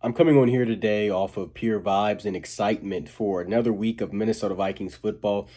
I'm coming on here today off of pure vibes and excitement for another week of Minnesota Vikings football.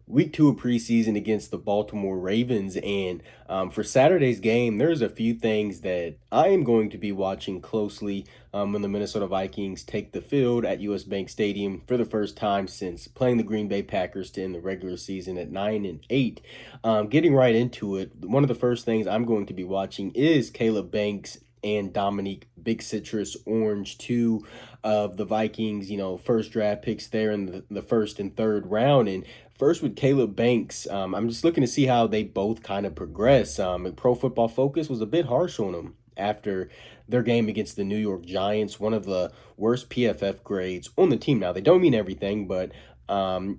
Week two of preseason against the Baltimore Ravens. And for Saturday's game, there's a few things that I am going to be watching closely when the Minnesota Vikings take the field at US Bank Stadium for the first time since playing the Green Bay Packers to end the regular season at 9-8. Getting right into it, one of the first things I'm going to be watching is Caleb Banks and Dominique Big Citrus Orange, two of the Vikings, first draft picks there in the first and third round. And first with Caleb Banks, I'm just looking to see how they both kind of progress. Pro Football Focus was a bit harsh on them after their game against the New York Giants, one of the worst PFF grades on the team. Now, they don't mean everything, but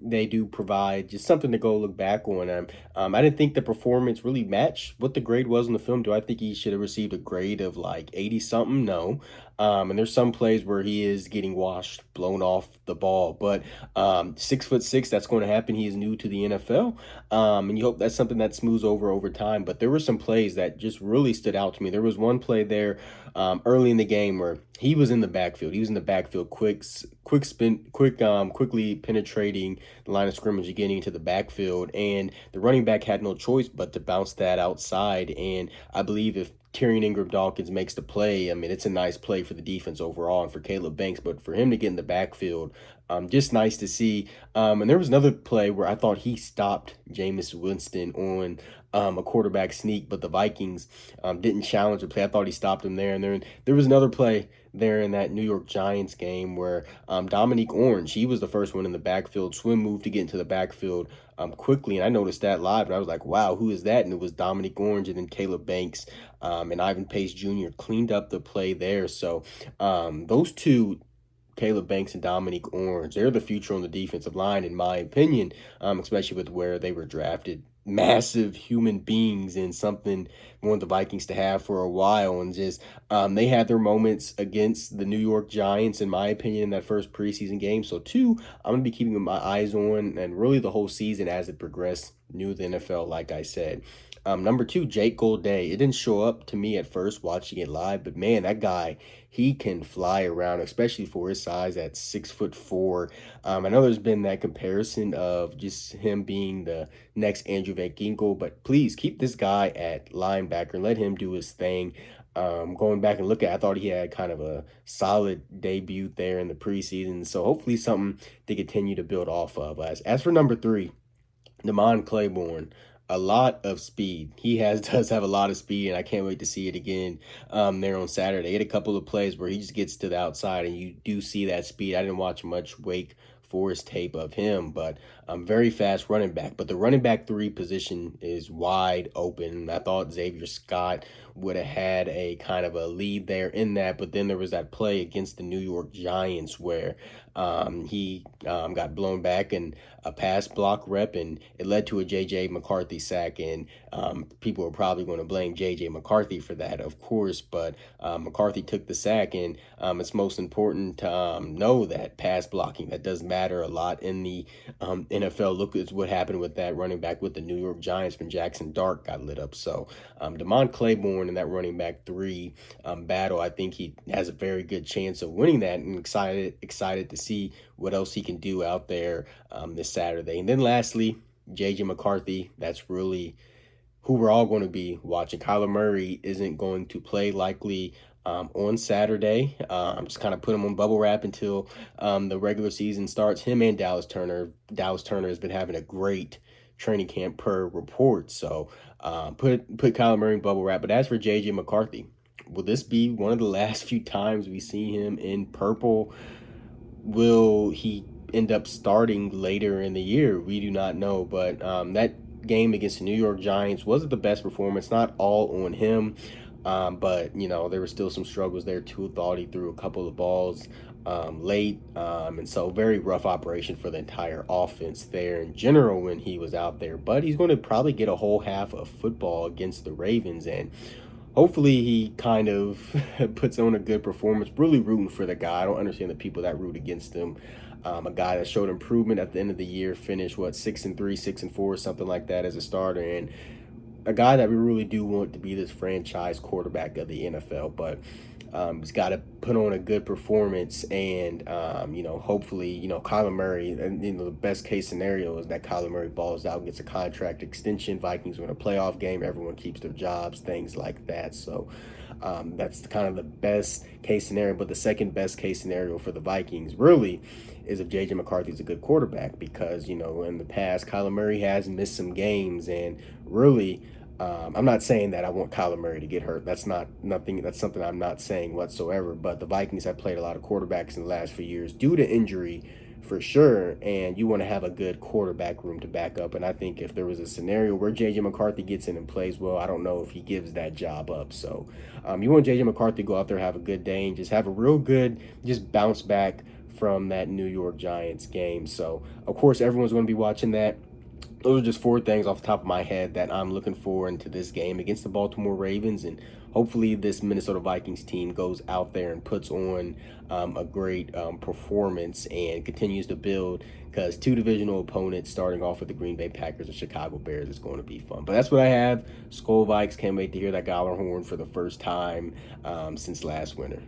they do provide just something to go look back on. I didn't think the performance really matched what the grade was in the film. Do I think he should have received a grade of like 80 something? No. And there's some plays where he is getting washed, blown off the ball. But 6'6", that's going to happen. He is new to the NFL. And you hope that's something that smooths over time. But there were some plays that just really stood out to me. There was one play there early in the game where he was in the backfield. He was in the backfield, quickly penetrating the line of scrimmage and getting into the backfield, and the running back had no choice but to bounce that outside. And I believe if Tyrion Ingram Dawkins makes the play, I mean, it's a nice play for the defense overall and for Caleb Banks, but for him to get in the backfield, just nice to see. And there was another play where I thought he stopped Jameis Winston on a quarterback sneak, but the Vikings didn't challenge the play. I thought he stopped him there. And then there was another play there in that New York Giants game where Dominique Orange, he was the first one in the backfield, swim move to get into the backfield quickly. And I noticed that live, and I was like, wow, who is that? And it was Dominique Orange, and then Caleb Banks and Ivan Pace Jr. cleaned up the play there. So those two, Caleb Banks and Dominique Orange, they're the future on the defensive line, in my opinion, especially with where they were drafted. Massive human beings and something we want the Vikings to have for a while. And just they had their moments against the New York Giants, in my opinion, in that first preseason game. So, two, I'm going to be keeping my eyes on and really the whole season as it progressed. New to the NFL, like I said. Number two, Jake Golday. It didn't show up to me at first watching it live, but man, that guy, he can fly around, especially for his size at 6'4". I know there's been that comparison of just him being the next Andrew Van Ginkel, but please keep this guy at linebacker and let him do his thing. Going back and look at, I thought he had kind of a solid debut there in the preseason, so hopefully something to continue to build off of. As for number three, Damon Claiborne, a lot of speed. He does have a lot of speed, and I can't wait to see it again there on Saturday. He had a couple of plays where he just gets to the outside, and you do see that speed. I didn't watch much Wake Forest tape of him, but very fast running back. But the running back three position is wide open. I thought Xavier Scott would have had a kind of a lead there in that, but then there was that play against the New York Giants where he got blown back and a pass block rep, and it led to a J.J. McCarthy sack. And people are probably going to blame J.J. McCarthy for that, of course, but McCarthy took the sack. And it's most important to know that pass blocking, that does matter a lot in the NFL. Look at what happened with that running back with the New York Giants when Jackson Dart got lit up. So Damon Claiborne in that running back three battle, I think he has a very good chance of winning that, and excited to see what else he can do out there this Saturday. And then lastly, J.J. McCarthy, that's really who we're all going to be watching. Kyler Murray isn't going to play likely on Saturday. I'm just kind of put him on bubble wrap until the regular season starts. Him and Dallas Turner. Dallas Turner has been having a great training camp per report. So put Kyler Murray in bubble wrap. But as for J.J. McCarthy, will this be one of the last few times we see him in purple? Will he end up starting later in the year? We do not know. But that game against the New York Giants wasn't the best performance. Not all on him. But, there were still some struggles there too. Thought he threw a couple of balls late. And so very rough operation for the entire offense there in general when he was out there. But he's going to probably get a whole half of football against the Ravens. And hopefully he kind of puts on a good performance. Really rooting for the guy. I don't understand the people that root against him. A guy that showed improvement at the end of the year, finished 6-3, 6-4, something like that as a starter, and a guy that we really do want to be this franchise quarterback of the NFL, but he's got to put on a good performance, and hopefully, Kyler Murray, and the best case scenario is that Kyler Murray balls out, gets a contract extension, Vikings win a playoff game, everyone keeps their jobs, things like that. So that's kind of the best case scenario. But the second best case scenario for the Vikings really is if JJ McCarthy's a good quarterback, because in the past Kyler Murray has missed some games, and really I'm not saying that I want Kyler Murray to get hurt. That's not nothing. That's something I'm not saying whatsoever. But the Vikings have played a lot of quarterbacks in the last few years due to injury, for sure. And you want to have a good quarterback room to back up. And I think if there was a scenario where JJ McCarthy gets in and plays well, I don't know if he gives that job up. So you want JJ McCarthy to go out there, have a good day, and just have a real good, just bounce back from that New York Giants game. So of course everyone's going to be watching that. Those are just four things off the top of my head that I'm looking for into this game against the Baltimore Ravens. And hopefully this Minnesota Vikings team goes out there and puts on a great performance and continues to build, because two divisional opponents starting off with the Green Bay Packers and Chicago Bears is going to be fun. But that's what I have. Skol Vikes, can't wait to hear that Gallagher horn for the first time since last winter.